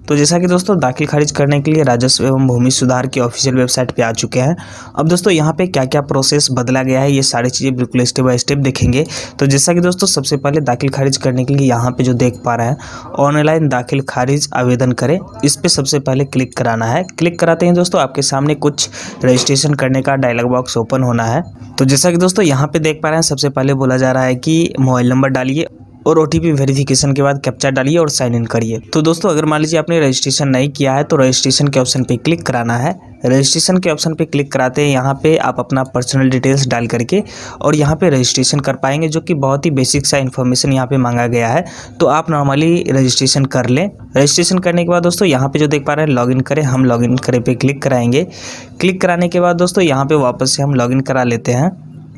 तो जैसा कि दोस्तों दाखिल खारिज करने के लिए राजस्व एवं भूमि सुधार की ऑफिशियल वेबसाइट पे आ चुके हैं। अब दोस्तों यहाँ पे क्या क्या प्रोसेस बदला गया है, ये सारी चीज़ें बिल्कुल स्टेप बाय स्टेप देखेंगे। तो जैसा कि दोस्तों सबसे पहले दाखिल खारिज करने के लिए यहाँ पे जो देख पा रहे हैं, ऑनलाइन दाखिल खारिज आवेदन करें, इस पर सबसे पहले क्लिक कराना है। क्लिक कराते हैं दोस्तों आपके सामने कुछ रजिस्ट्रेशन करने का डायलॉग बॉक्स ओपन होना है। तो जैसा कि दोस्तों यहाँ पे देख पा रहे हैं, सबसे पहले बोला जा रहा है कि मोबाइल नंबर डालिए और OTP वेरिफिकेशन के बाद कैप्चा डालिए और साइन इन करिए। तो दोस्तों अगर मान लीजिए आपने रजिस्ट्रेशन नहीं किया है तो रजिस्ट्रेशन के ऑप्शन पे क्लिक कराना है। रजिस्ट्रेशन के ऑप्शन पे क्लिक कराते हैं यहाँ पे आप अपना पर्सनल डिटेल्स डाल करके और यहाँ पे रजिस्ट्रेशन कर पाएंगे, जो कि बहुत ही बेसिक सा इन्फॉर्मेशन यहाँ पे मांगा गया है। तो आप नॉर्मली रजिस्ट्रेशन कर लें। रजिस्ट्रेशन करने के बाद दोस्तों यहाँ पे जो देख पा रहे हैं लॉगिन करें, हम लॉगिन करें पे क्लिक कराएंगे। क्लिक कराने के बाद दोस्तों यहाँ पे वापस से हम लॉगिन करा लेते हैं।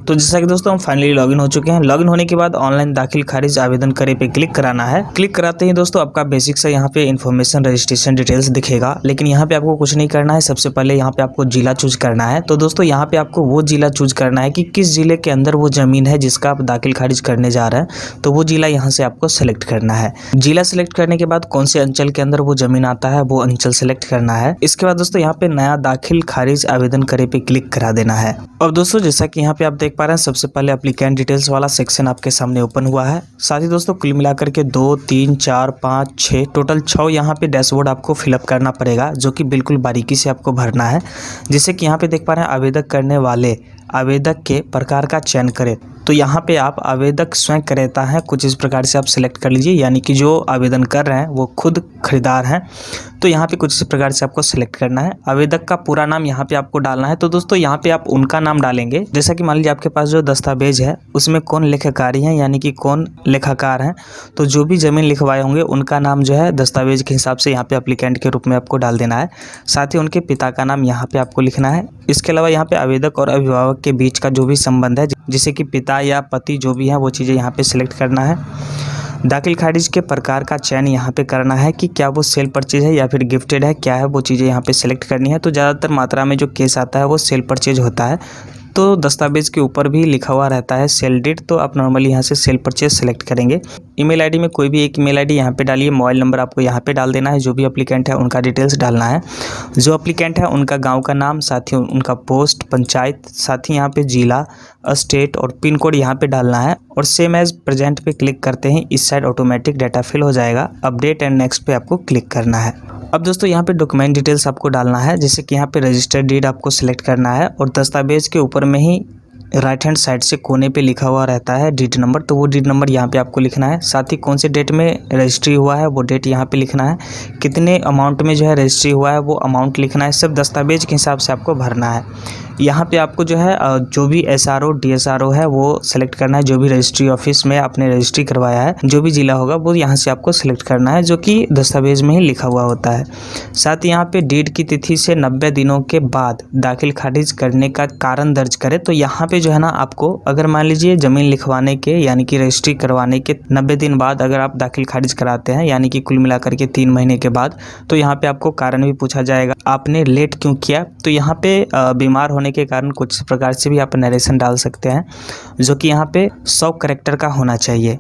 तो जैसा कि दोस्तों हम फाइनली लॉगिन हो चुके हैं। लॉगिन होने के बाद ऑनलाइन दाखिल खारिज आवेदन करे पे क्लिक कराना है। क्लिक कराते ही दोस्तों आपका बेसिक सा यहाँ पे इन्फॉर्मेशन रजिस्ट्रेशन डिटेल्स दिखेगा, लेकिन यहाँ पे आपको कुछ नहीं करना है। सबसे पहले यहाँ पे आपको जिला चूज करना है। तो दोस्तों यहाँ पे आपको वो जिला चूज करना है कि किस जिले के अंदर वो जमीन है जिसका आप दाखिल खारिज करने जा रहे हैं, तो वो जिला यहाँ से आपको सेलेक्ट करना है। जिला सेलेक्ट करने के बाद कौन से अंचल के अंदर वो जमीन आता है वो अंचल सेलेक्ट करना है। इसके बाद दोस्तों यहाँ पे नया दाखिल खारिज आवेदन करे पे क्लिक करा देना है। अब दोस्तों जैसा कि यहाँ पे आप देख पा रहे हैं, सबसे पहले एप्लीकेंट डिटेल्स वाला सेक्शन आपके सामने ओपन हुआ है। साथ ही दोस्तों कुल मिलाकर के 2, 3, 4, 5, 6 टोटल 6 यहाँ पे डैशबोर्ड आपको फिलअप करना पड़ेगा, जो कि बिल्कुल बारीकी से आपको भरना है। जैसे कि यहाँ पे देख पा रहे हैं आवेदक करने वाले आवेदक के प्रकार का चयन करें। तो यहाँ पे आप आवेदक स्वयं क्रेता हैं, कुछ इस प्रकार से आप सिलेक्ट कर लीजिए, यानी कि जो आवेदन कर रहे हैं वो खुद खरीदार हैं। तो यहाँ पे कुछ इस प्रकार से आपको सिलेक्ट करना है। आवेदक का पूरा नाम यहाँ पे आपको डालना है। तो दोस्तों यहाँ पे आप उनका नाम डालेंगे, जैसा कि मान लीजिए आपके पास जो दस्तावेज है उसमें कौन लेखाकारी हैं, यानी कि कौन लेखाकार हैं। तो जो भी जमीन लिखवाए होंगे उनका नाम जो है दस्तावेज के हिसाब से यहाँ पे एप्लीकेंट के रूप में आपको डाल देना है। साथ ही उनके पिता का नाम यहाँ पे आपको लिखना है। इसके अलावा यहाँ पे आवेदक और अभिभावक के बीच का जो भी संबंध है, जैसे कि पिता या पति जो भी है, वो चीज़ें यहाँ पे सिलेक्ट करना है। दाखिल खारिज के प्रकार का चयन यहाँ पे करना है कि क्या वो सेल परचेज है या फिर गिफ्टेड है, क्या है वो चीज़ें यहाँ पे सिलेक्ट करनी है। तो ज़्यादातर मात्रा में जो केस आता है वो सेल परचेज होता है, तो दस्तावेज के ऊपर भी लिखा हुआ रहता है सेल डीड। तो आप नॉर्मली यहाँ से सेल परचेज सेलेक्ट करेंगे। ईमेल आईडी में कोई भी एक ईमेल आईडी यहाँ पे डालिए। मोबाइल नंबर आपको यहाँ पे डाल देना है। जो भी एप्लीकेंट है उनका डिटेल्स डालना है। जो एप्लीकेंट है उनका गांव का नाम, साथ ही उनका पोस्ट, पंचायत, साथ ही यहाँ पे जिला, स्टेट और पिन कोड यहाँ पे डालना है। और सेम एज प्रेजेंट पे क्लिक करते ही इस साइड ऑटोमेटिक डाटा फिल हो जाएगा। अपडेट एंड नेक्स्ट पे आपको क्लिक करना है। अब दोस्तों यहाँ पे डॉक्यूमेंट डिटेल्स आपको डालना है, जैसे कि यहाँ पे रजिस्टर्ड डीड आपको सिलेक्ट करना है और दस्तावेज के ऊपर में ही राइट हैंड साइड से कोने पे लिखा हुआ रहता है डीड नंबर, तो वो डीड नंबर यहाँ पे आपको लिखना है। साथ ही कौन से डेट में रजिस्ट्री हुआ है वो डेट यहाँ पे लिखना है। कितने अमाउंट में जो है रजिस्ट्री हुआ है वो अमाउंट लिखना है। सब दस्तावेज के हिसाब से आपको भरना है। यहाँ पे आपको जो है जो भी SRO DSRO है वो सेलेक्ट करना है। जो भी रजिस्ट्री ऑफिस में आपने रजिस्ट्री करवाया है, जो भी जिला होगा वो यहाँ से आपको सेलेक्ट करना है, जो कि दस्तावेज में ही लिखा हुआ होता है। साथ ही यहाँ पे डीड की तिथि से 90 दिनों के बाद दाखिल खारिज करने का कारण दर्ज करें। तो यहाँ पे जो है ना आपको, अगर मान लीजिए ज़मीन लिखवाने के यानी कि रजिस्ट्री करवाने के 90 दिन बाद अगर आप दाखिल खारिज कराते हैं, यानी कि कुल मिलाकर के 3 महीने के बाद, तो यहाँ पे आपको कारण भी पूछा जाएगा, आपने लेट क्यों किया। तो यहाँ पे बीमार होने के कारण कुछ प्रकार से भी आप नरेशन डाल सकते हैं, जो कि यहाँ पे 100 कैरेक्टर का होना चाहिए।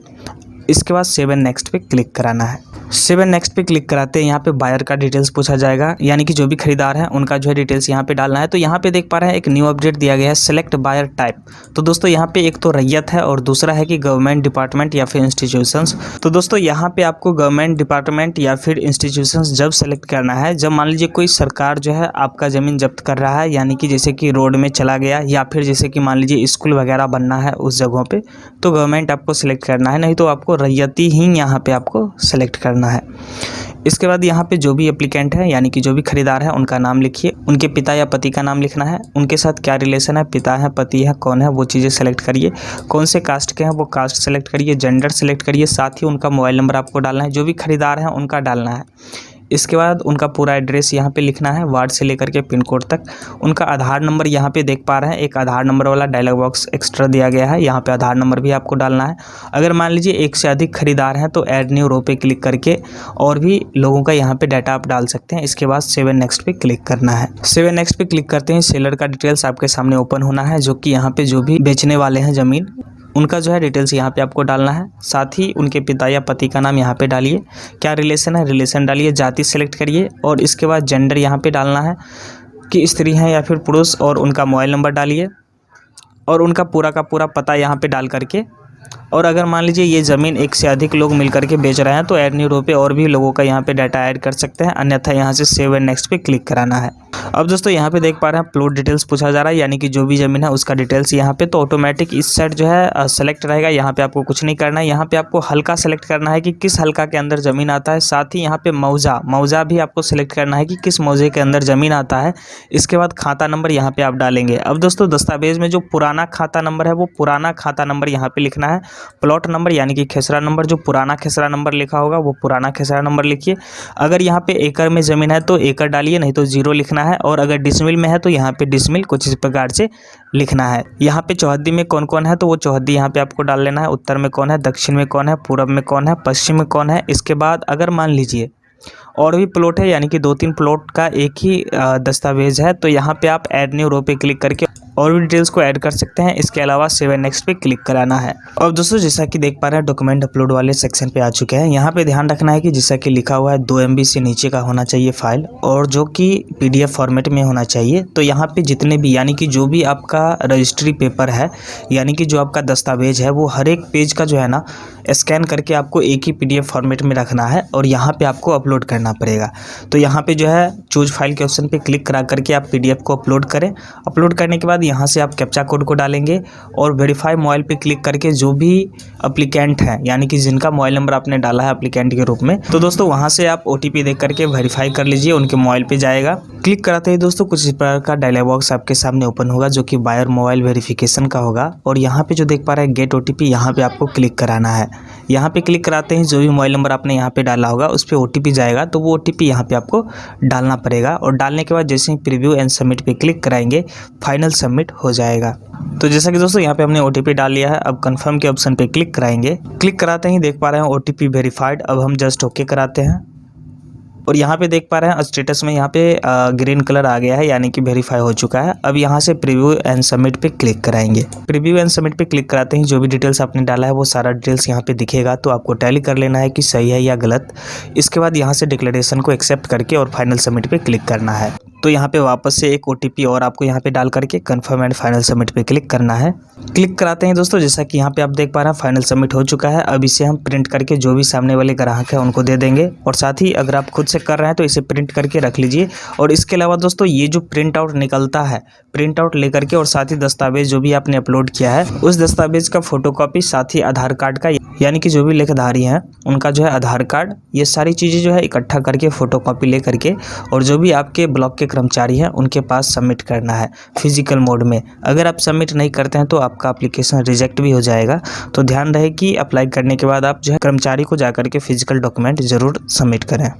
इसके बाद सेव एंड नेक्स्ट पे क्लिक कराना है। सेव एंड नेक्स्ट पे क्लिक कराते हैं यहाँ पे बायर का डिटेल्स पूछा जाएगा, यानी कि जो भी खरीदार है उनका जो है डिटेल्स यहाँ पे डालना है। तो यहाँ पे देख पा रहे हैं एक न्यू अपडेट दिया गया है, सेलेक्ट बायर टाइप। तो दोस्तों यहाँ पे एक तो रैयत है और दूसरा है कि गवर्नमेंट डिपार्टमेंट या फिर इंस्टीट्यूशंस। तो दोस्तों यहाँ पे आपको गवर्नमेंट डिपार्टमेंट या फिर इंस्टीट्यूशंस जब सेलेक्ट करना है, जब मान लीजिए कोई सरकार जो है आपका ज़मीन जब्त कर रहा है, यानी कि जैसे कि रोड में चला गया या फिर जैसे कि मान लीजिए स्कूल वगैरह बनना है उस जगहों पे, तो गवर्नमेंट आपको सिलेक्ट करना है, नहीं तो आपको रैयती ही यहाँ पे आपको सेलेक्ट करना है। इसके बाद यहाँ पे जो भी एप्लीकेंट है, यानी कि जो भी खरीदार है, उनका नाम लिखिए। उनके पिता या पति का नाम लिखना है। उनके साथ क्या रिलेशन है, पिता है, पति है, कौन है, वो चीज़ें सेलेक्ट करिए। कौन से कास्ट के हैं वो कास्ट सेलेक्ट करिए। जेंडर सेलेक्ट करिए। साथ ही उनका मोबाइल नंबर आपको डालना है। जो भी खरीदार है उनका डालना है। इसके बाद उनका पूरा एड्रेस यहाँ पे लिखना है, वार्ड से लेकर के पिन कोड तक। उनका आधार नंबर यहाँ पे देख पा रहे हैं, एक आधार नंबर वाला डायलॉग बॉक्स एक्स्ट्रा दिया गया है, यहाँ पे आधार नंबर भी आपको डालना है। अगर मान लीजिए एक से अधिक खरीदार हैं तो ऐड न्यू रो पे क्लिक करके और भी लोगों का यहाँ पे डाटा आप डाल सकते हैं। इसके बाद सेव एंड नेक्स्ट पे क्लिक करना है। सेव एंड नेक्स्ट पे क्लिक करते हैं सेलर का डिटेल्स आपके सामने ओपन होना है, जो कि यहाँ पे जो भी बेचने वाले हैं ज़मीन उनका जो है डिटेल्स यहाँ पे आपको डालना है। साथ ही उनके पिता या पति का नाम यहाँ पे डालिए, क्या रिलेशन है रिलेशन डालिए, जाति सेलेक्ट करिए और इसके बाद जेंडर यहाँ पे डालना है कि स्त्री हैं या फिर पुरुष, और उनका मोबाइल नंबर डालिए और उनका पूरा का पूरा पता यहाँ पे डाल करके। और अगर मान लीजिए ये ज़मीन एक से अधिक लोग मिल करके बेच रहे हैं तो ऐड न्यू रो पे और भी लोगों का यहाँ पे डाटा ऐड कर सकते हैं, अन्यथा यहाँ से सेव एंड नेक्स्ट पे क्लिक कराना है। अब दोस्तों यहाँ पे देख पा रहे हैं प्लॉट डिटेल्स पूछा जा रहा है, यानी कि जो भी ज़मीन है उसका डिटेल्स यहाँ पे, तो ऑटोमेटिक इस साइड जो है सेलेक्ट रहेगा। यहाँ पे आपको कुछ नहीं करना है, यहाँ पे आपको हल्का सेलेक्ट करना है कि किस हल्का के अंदर ज़मीन आता है। साथ ही यहाँ पे मौजा भी आपको सेलेक्ट करना है कि किस मौजे के अंदर ज़मीन आता है। इसके बाद खाता नंबर यहाँ पे आप डालेंगे। अब दोस्तों दस्तावेज में जो पुराना खाता नंबर है वो पुराना खाता नंबर यहाँ पे लिखना है। प्लॉट नंबर यानी कि खेसरा नंबर, जो पुराना खेसरा नंबर लिखा होगा वो पुराना खेसरा नंबर लिखिए। अगर यहाँ पे एकड़ में ज़मीन है तो एकड़ डालिए, नहीं तो 0 लिखना है। और अगर डिसमिल में है तो यहाँ पे डिसमिल कुछ इस प्रकार से लिखना है। यहाँ पे चौहद्दी में कौन कौन है तो वो चौहद्दी यहाँ पे आपको डाल लेना है। उत्तर में कौन है, दक्षिण में कौन है, पूर्व में कौन है, पश्चिम में कौन है। इसके बाद अगर मान लीजिए और भी प्लॉट है, यानी कि 2-3 प्लॉट का एक ही दस्तावेज है, तो यहाँ पे आप ऐड न्यू रो पे क्लिक करके और भी डिटेल्स को ऐड कर सकते हैं। इसके अलावा सेव एंड नेक्स्ट पे क्लिक कराना है। और दोस्तों जैसा कि देख पा रहे हैं डॉक्यूमेंट अपलोड वाले सेक्शन पे आ चुके हैं। यहाँ पे ध्यान रखना है कि जैसा कि लिखा हुआ है 2 MB से नीचे का होना चाहिए फाइल, और जो कि PDF फॉर्मेट में होना चाहिए। तो यहाँ पे जितने भी यानी कि जो भी आपका रजिस्ट्री पेपर है, यानी कि जो आपका दस्तावेज है, वो हर एक पेज का जो है ना स्कैन करके आपको एक ही PDF फॉर्मेट में रखना है और यहाँ पे आपको अपलोड करना पड़ेगा। तो यहाँ पे जो है चूज फाइल के ऑप्शन पे क्लिक करा करके आप PDF को अपलोड करें। अपलोड करने के बाद यहाँ से आप कैप्चा कोड को डालेंगे और वेरीफाई मोबाइल पे क्लिक करके जो भी एप्लीकेंट हैं, यानी कि जिनका मोबाइल नंबर आपने डाला है एप्लीकेंट के रूप में, तो दोस्तों वहाँ से आप OTP देख करके वेरीफाई कर लीजिए, उनके मोबाइल पे जाएगा। क्लिक कराते ही दोस्तों कुछ इस प्रकार का डायलॉग बॉक्स आपके सामने ओपन होगा, जो कि बायर मोबाइल वेरिफिकेशन का होगा। और यहाँ पे जो देख पा रहे हैं गेट OTP, यहाँ पे आपको क्लिक कराना है। यहाँ पे क्लिक कराते ही जो भी मोबाइल नंबर आपने यहाँ पे डाला होगा उस पर OTP जाएगा, तो वो OTP यहाँ पे आपको डालना पड़ेगा। और डालने के बाद जैसे ही प्रीव्यू एंड सबमिट पे क्लिक कराएंगे, फाइनल सबमिट हो जाएगा। तो जैसा कि दोस्तों यहाँ पे हमने OTP डाल लिया है, अब कंफर्म के ऑप्शन पे क्लिक कराएंगे। क्लिक कराते ही देख पा रहे हैं OTP वेरीफाइड। अब हम जस्ट ओके कराते हैं और यहाँ पे देख पा रहे हैं स्टेटस में यहाँ पे ग्रीन कलर आ गया है, यानी कि वेरीफाई हो चुका है। अब यहाँ से प्रीव्यू एंड सबमिट पे क्लिक कराएंगे। प्रीव्यू एंड सबमिट पे क्लिक कराते ही जो भी डिटेल्स आपने डाला है वो सारा डिटेल्स यहाँ पे दिखेगा, तो आपको टैली कर लेना है कि सही है या गलत। इसके बाद यहाँ से डिक्लेरेशन को एक्सेप्ट करके और फाइनल सबमिट पे क्लिक करना है। तो यहाँ पे वापस से एक OTP और आपको यहाँ पे डाल करके कंफर्म एंड फाइनल सबमिट पे क्लिक करना है। क्लिक कराते हैं दोस्तों, जैसा कि यहाँ पे आप देख पा रहे हैं फाइनल सबमिट हो चुका है। अब इसे हम प्रिंट करके जो भी सामने वाले ग्राहक है उनको दे देंगे। और साथ ही अगर आप खुद से कर रहे हैं तो इसे प्रिंट करके रख लीजिए। और इसके अलावा दोस्तों ये जो प्रिंट आउट निकलता है, प्रिंट आउट लेकर के और साथ ही दस्तावेज जो भी आपने अपलोड किया है उस दस्तावेज का फोटोकॉपी, साथ ही आधार कार्ड का, यानी कि जो भी लेखधारी हैं उनका जो है आधार कार्ड, ये सारी चीज़ें जो है इकट्ठा करके फोटोकॉपी ले करके और जो भी आपके ब्लॉक के कर्मचारी हैं उनके पास सबमिट करना है फिजिकल मोड में। अगर आप सबमिट नहीं करते हैं तो आपका एप्लीकेशन रिजेक्ट भी हो जाएगा। तो ध्यान रहे कि अप्लाई करने के बाद आप जो है कर्मचारी को जाकर के फिजिकल डॉक्यूमेंट ज़रूर सबमिट करें।